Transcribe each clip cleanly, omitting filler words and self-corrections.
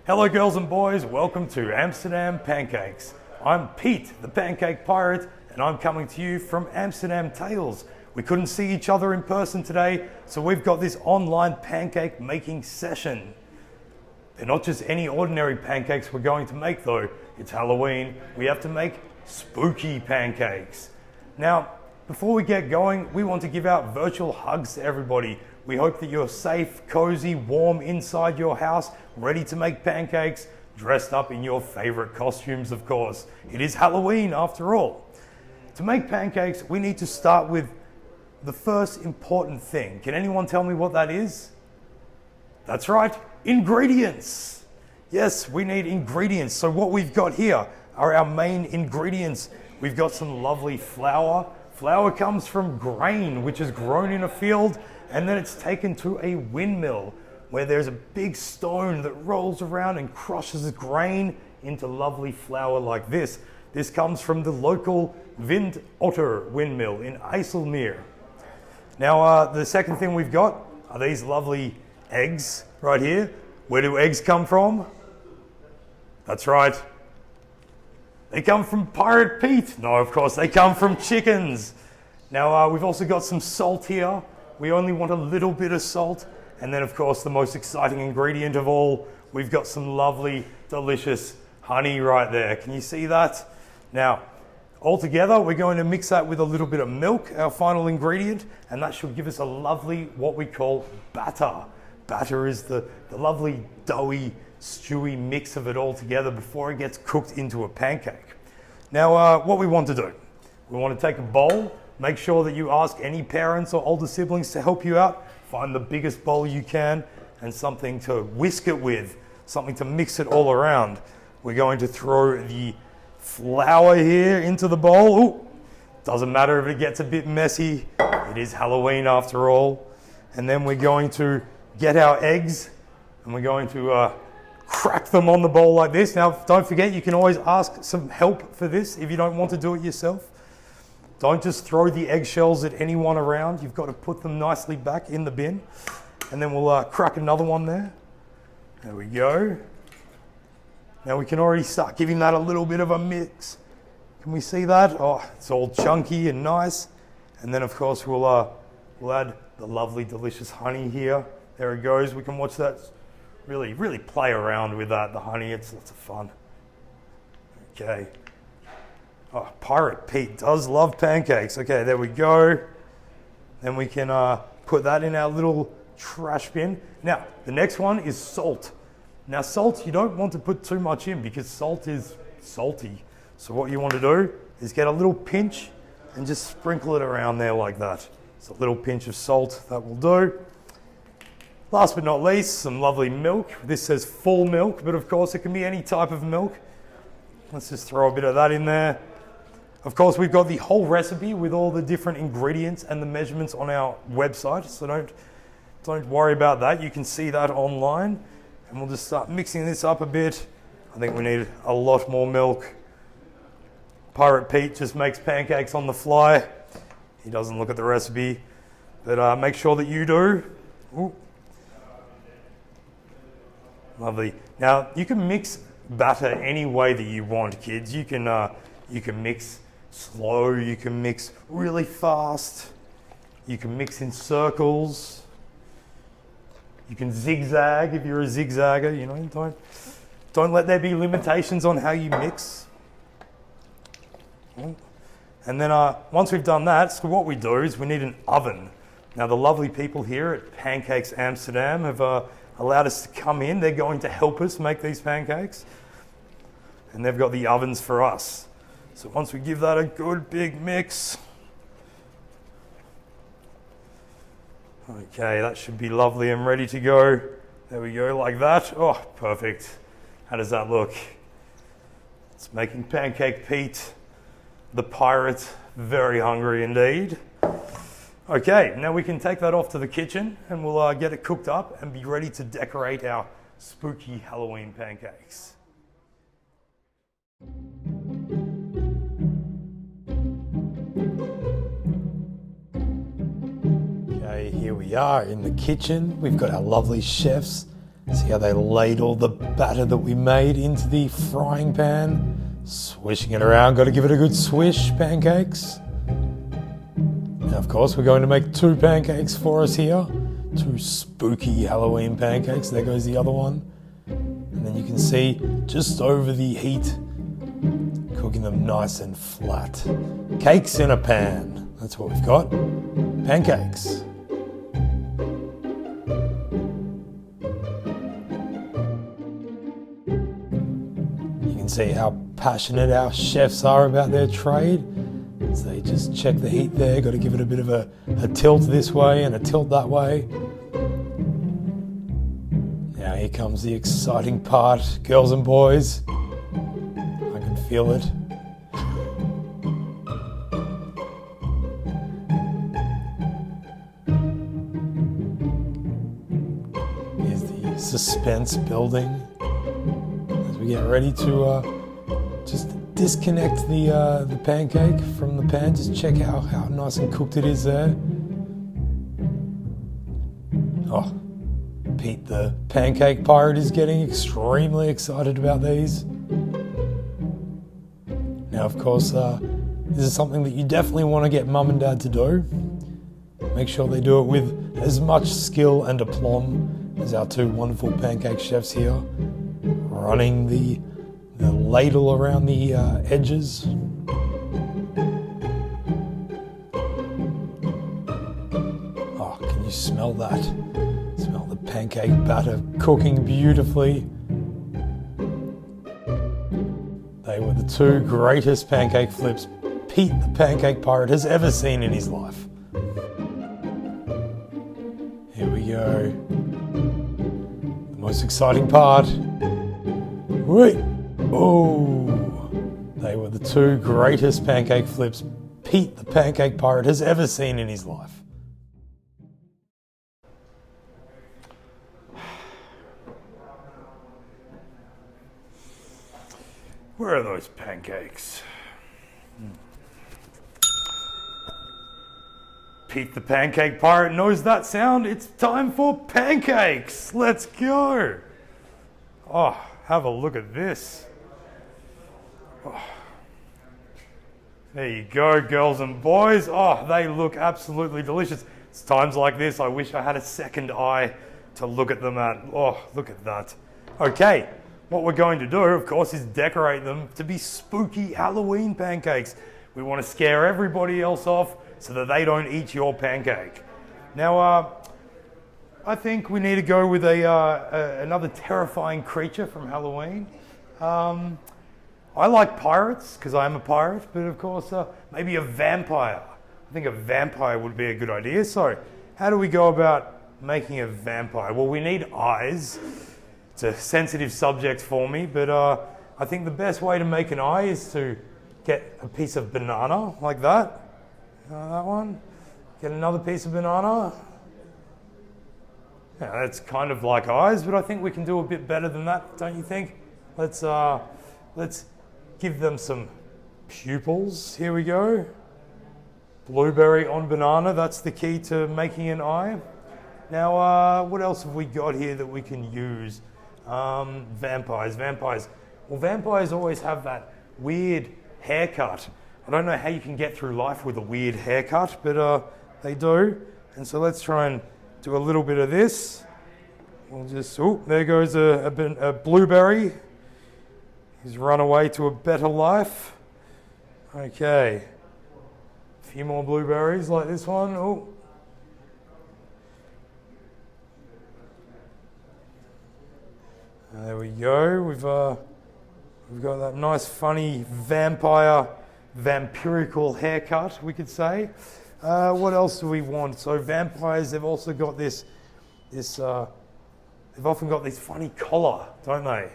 Hello girls and boys, welcome to Amsterdam Pancakes. I'm Pete, the Pancake Pirate, and I'm coming to you from Amsterdam Tales. We couldn't see each other in person today, so we've got this online pancake making session. They're not just any ordinary pancakes we're going to make though. It's Halloween, we have to make spooky pancakes. Now, before we get going, we want to give out virtual hugs to everybody. We hope that you're safe, cozy, warm inside your house, ready to make pancakes, dressed up in your favorite costumes, of course. It is Halloween after all. To make pancakes, we need to start with the first important thing. Can anyone tell me what that is? That's right, ingredients. Yes, we need ingredients. So what we've got here are our main ingredients. We've got some lovely flour. Flour comes from grain, which is grown in a field, and then it's taken to a windmill where there's a big stone that rolls around and crushes grain into lovely flour like this. This comes from the local Wind Otter windmill in IJsselmeer. Now, the second thing we've got are these lovely eggs right here. Where do eggs come from? That's right. They come from Pirate Pete. No, of course, they come from chickens. Now, we've also got some salt here. We only want a little bit of salt. And then, of course, the most exciting ingredient of all, we've got some lovely, delicious honey right there. Can you see that? Now, all together, we're going to mix that with a little bit of milk, our final ingredient, and that should give us a lovely, what we call batter. Batter is the lovely, doughy, stewy mix of it all together before it gets cooked into a pancake. Now, what we want to do, we want to take a bowl. Make sure that you ask any parents or older siblings to help you out. Find the biggest bowl you can and something to whisk it with, something to mix it all around. We're going to throw the flour here into the bowl. Ooh, doesn't matter if it gets a bit messy. It is Halloween after all. And then we're going to get our eggs and we're going to crack them on the bowl like this. Now, don't forget, you can always ask some help for this if you don't want to do it yourself. Don't just throw the eggshells at anyone around. You've got to put them nicely back in the bin. And then we'll crack another one there. There we go. Now we can already start giving that a little bit of a mix. Can we see that? Oh, it's all chunky and nice. And then of course we'll add the lovely, delicious honey here. There it goes. We can watch that really play around with that, the honey. It's lots of fun. Okay. Oh, Pirate Pete does love pancakes. Okay, there we go. Then we can put that in our little trash bin. Now, the next one is salt. Now, salt, you don't want to put too much in because salt is salty. So what you want to do is get a little pinch and just sprinkle it around there like that. So a little pinch of salt, that will do. Last but not least, some lovely milk. This says full milk, but of course it can be any type of milk. Let's just throw a bit of that in there. Of course, we've got the whole recipe with all the different ingredients and the measurements on our website, so don't worry about that. You can see that online, and we'll just start mixing this up a bit. I think we need a lot more milk. Pirate Pete just makes pancakes on the fly. He doesn't look at the recipe, but make sure that you do. Ooh. Lovely. Now, you can mix batter any way that you want, kids. You can mix slow, you can mix really fast, you can mix in circles, you can zigzag if you're a zigzagger, you know, don't let there be limitations on how you mix. And then once we've done that, so what we do is we need an oven. Now the lovely people here at Pancakes Amsterdam have allowed us to come in. They're going to help us make these pancakes, and they've got the ovens for us. So once we give that a good big mix, okay, that should be lovely and ready to go. There we go, like that. Oh, perfect. How does that look? It's making Pancake Pete, the pirate, very hungry indeed. Okay, now we can take that off to the kitchen and we'll get it cooked up and be ready to decorate our spooky Halloween pancakes. Okay, here we are in the kitchen. We've got our lovely chefs See how they ladle the batter that we made into the frying pan, swishing it around. Got to give it a good swish, pancakes. Now, of course, we're going to make 2 pancakes for us here. 2 spooky Halloween pancakes. There goes the other one. And then you can see just over the heat, cooking them nice and flat. Cakes in a pan. That's what we've got. Pancakes. You can see how passionate our chefs are about their trade. So they just check the heat there. Got to give it a bit of a tilt this way and a tilt that way. Now here comes the exciting part, girls and boys. I can feel it. Here's the suspense building as we get ready to just disconnect the pancake from the pan. Just check how nice and cooked it is there. Oh, Pete the Pancake Pirate is getting extremely excited about these. Now, of course, this is something that you definitely want to get mum and dad to do. Make sure they do it with as much skill and aplomb as our 2 wonderful pancake chefs here, running the ladle around the edges. Oh, can you smell that? Smell the pancake batter cooking beautifully. They were the 2 greatest pancake flips Pete the Pancake Pirate has ever seen in his life. Here we go. The most exciting part. Wait! Oh! They were the 2 greatest pancake flips Pete the Pancake Pirate has ever seen in his life. Where are those pancakes? Pete the Pancake Pirate knows that sound. It's time for pancakes. Let's go. Oh, have a look at this. Oh. There you go, girls and boys. Oh, they look absolutely delicious. It's times like this I wish I had a second eye to look at them at. Oh, look at that. Okay. What we're going to do, of course, is decorate them to be spooky Halloween pancakes. We want to scare everybody else off so that they don't eat your pancake. Now, I think we need to go with another terrifying creature from Halloween. I like pirates because I am a pirate, but of course, maybe a vampire. I think a vampire would be a good idea. So, how do we go about making a vampire? Well, we need eyes. It's a sensitive subject for me, but I think the best way to make an eye is to get a piece of banana like that. That one. Get another piece of banana. Yeah, that's kind of like eyes, but I think we can do a bit better than that, don't you think? Let's give them some pupils. Here we go. Blueberry on banana. That's the key to making an eye. Now, what else have we got here that we can use? Vampires. Well, vampires always have that weird haircut. I don't know how you can get through life with a weird haircut, but they do. And so let's try and do a little bit of this. We'll just, there goes a blueberry. He's run away to a better life. Okay. A few more blueberries like this one. Oh. There we go. We've got that nice, funny vampirical haircut, we could say. What else do we want? So vampires, they've also got they've often got this funny collar, don't they?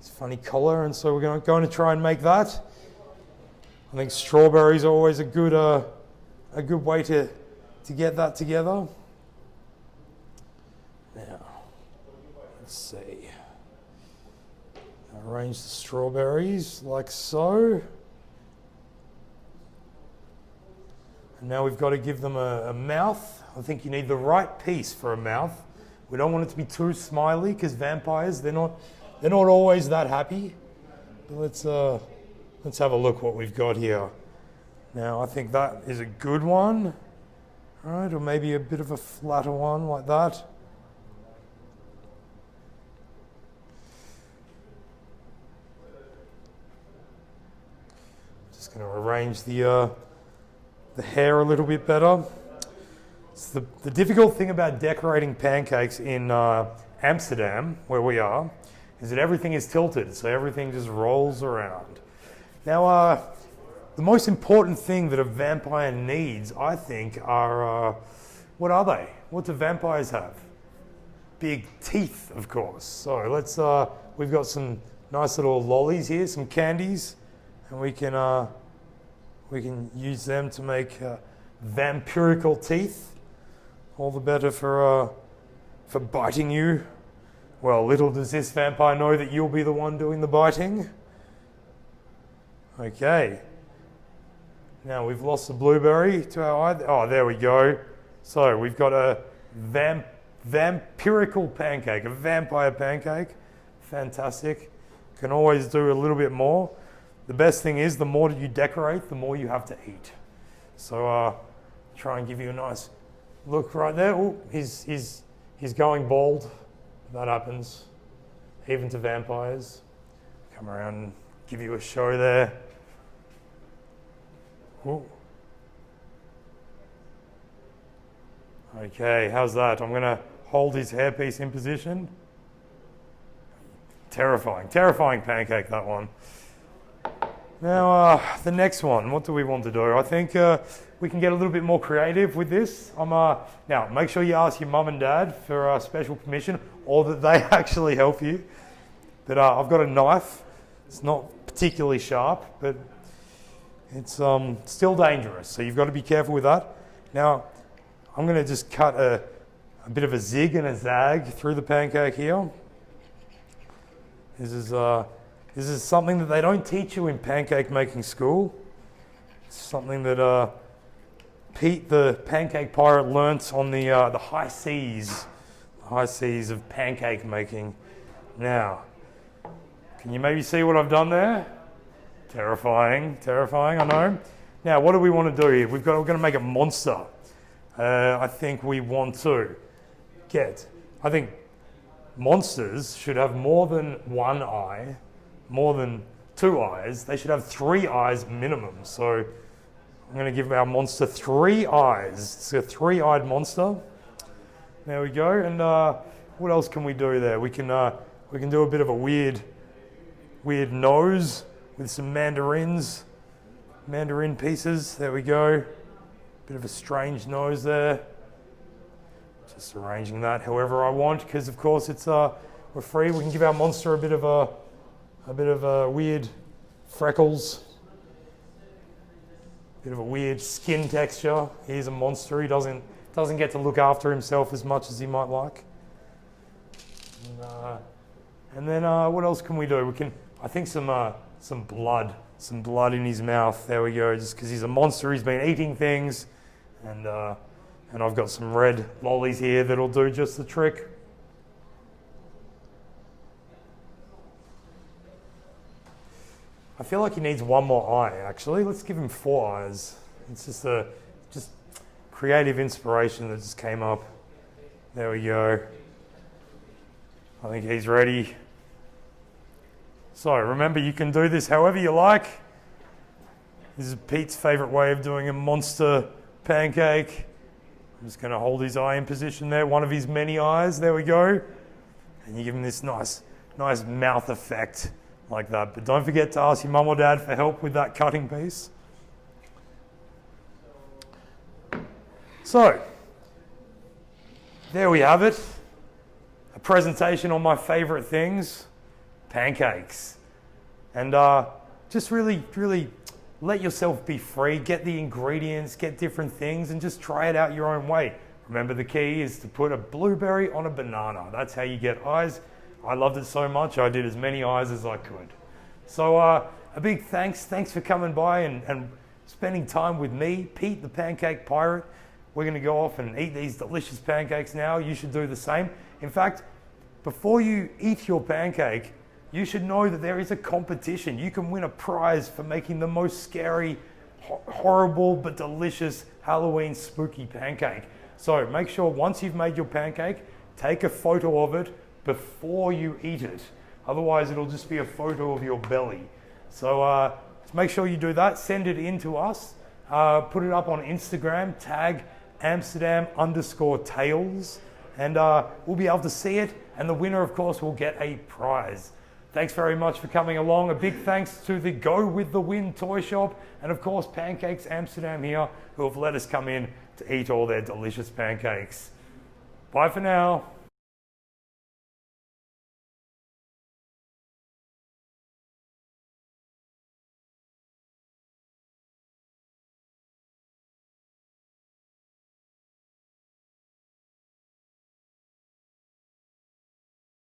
This funny collar, and so we're going to try and make that. I think strawberries are always a good way to get that together. Now, let's see. Arrange the strawberries like so. And now we've got to give them a mouth. I think you need the right piece for a mouth. We don't want it to be too smiley because vampires, they're not always that happy. But let's have a look what we've got here. Now I think that is a good one, right? Or maybe a bit of a flatter one like that. Just going to arrange the hair a little bit better. It's the difficult thing about decorating pancakes in Amsterdam, where we are, is that everything is tilted, so everything just rolls around. Now, the most important thing that a vampire needs, I think, are, what are they? What do vampires have? Big teeth, of course. So let's, we've got some nice little lollies here, some candies, and we can use them to make vampirical teeth. All the better for biting you. Well, little does this vampire know that you'll be the one doing the biting. Okay. Now we've lost the blueberry to our eye. Oh, there we go. So we've got a vampirical pancake, a vampire pancake. Fantastic. Can always do a little bit more. The best thing is the more that you decorate, the more you have to eat. So try and give you a nice look right there. Oh, he's going bald. That happens, even to vampires. Come around and give you a show there. Ooh. Okay, how's that? I'm gonna hold his hairpiece in position. Terrifying pancake, that one. Now, the next one, what do we want to do? I think we can get a little bit more creative with this. Now, make sure you ask your mum and dad for special permission, or that they actually help you. But I've got a knife. It's not particularly sharp, but it's still dangerous, so you've got to be careful with that. Now, I'm going to just cut a bit of a zig and a zag through the pancake here. This is something that they don't teach you in pancake making school. It's something that Pete, the pancake pirate, learnt on the high seas of pancake making. Now, can you maybe see what I've done there? Terrifying, I know. Now, what do we want to do here? We're going to make a monster. I think we want to I think monsters should have more than one eye, more than two eyes. They should have 3 eyes minimum. So I'm going to give our monster 3 eyes. It's a 3-eyed monster. There we go. And what else can we do there? We can do a bit of a weird nose with some mandarin pieces. There we go. Bit of a strange nose there. Just arranging that however I want, because of course it's we're free. We can give our monster a bit of weird freckles, bit of a weird skin texture. He's a monster. He doesn't get to look after himself as much as he might like. And then what else can we do? We can, I think, some blood in his mouth. There we go. Just because he's a monster, he's been eating things, and I've got some red lollies here that'll do just the trick. I feel like he needs one more eye, actually. Let's give him 4 eyes. It's just creative inspiration that just came up. There we go. I think he's ready. So remember, you can do this however you like. This is Pete's favorite way of doing a monster pancake. I'm just going to hold his eye in position there, one of his many eyes. There we go. And you give him this nice mouth effect like that. But don't forget to ask your mum or dad for help with that cutting piece. So, there we have it. A presentation on my favorite things, pancakes. And just really let yourself be free, get the ingredients, get different things, and just try it out your own way. Remember, the key is to put a blueberry on a banana. That's how you get eyes. I loved it so much, I did as many eyes as I could. So a big thanks for coming by and spending time with me, Pete the Pancake Pirate. we're going to go off and eat these delicious pancakes now. You should do the same. In fact, before you eat your pancake, you should know that there is a competition. You can win a prize for making the most scary, horrible but delicious Halloween spooky pancake. So make sure once you've made your pancake, take a photo of it before you eat it. Otherwise, it'll just be a photo of your belly. So make sure you do that. Send it in to us. Put it up on Instagram. Tag Amsterdam_Tales. And we'll be able to see it. And the winner, of course, will get a prize. Thanks very much for coming along. A big thanks to the Go With The Wind toy shop. And of course, Pancakes Amsterdam here, who have let us come in to eat all their delicious pancakes. Bye for now.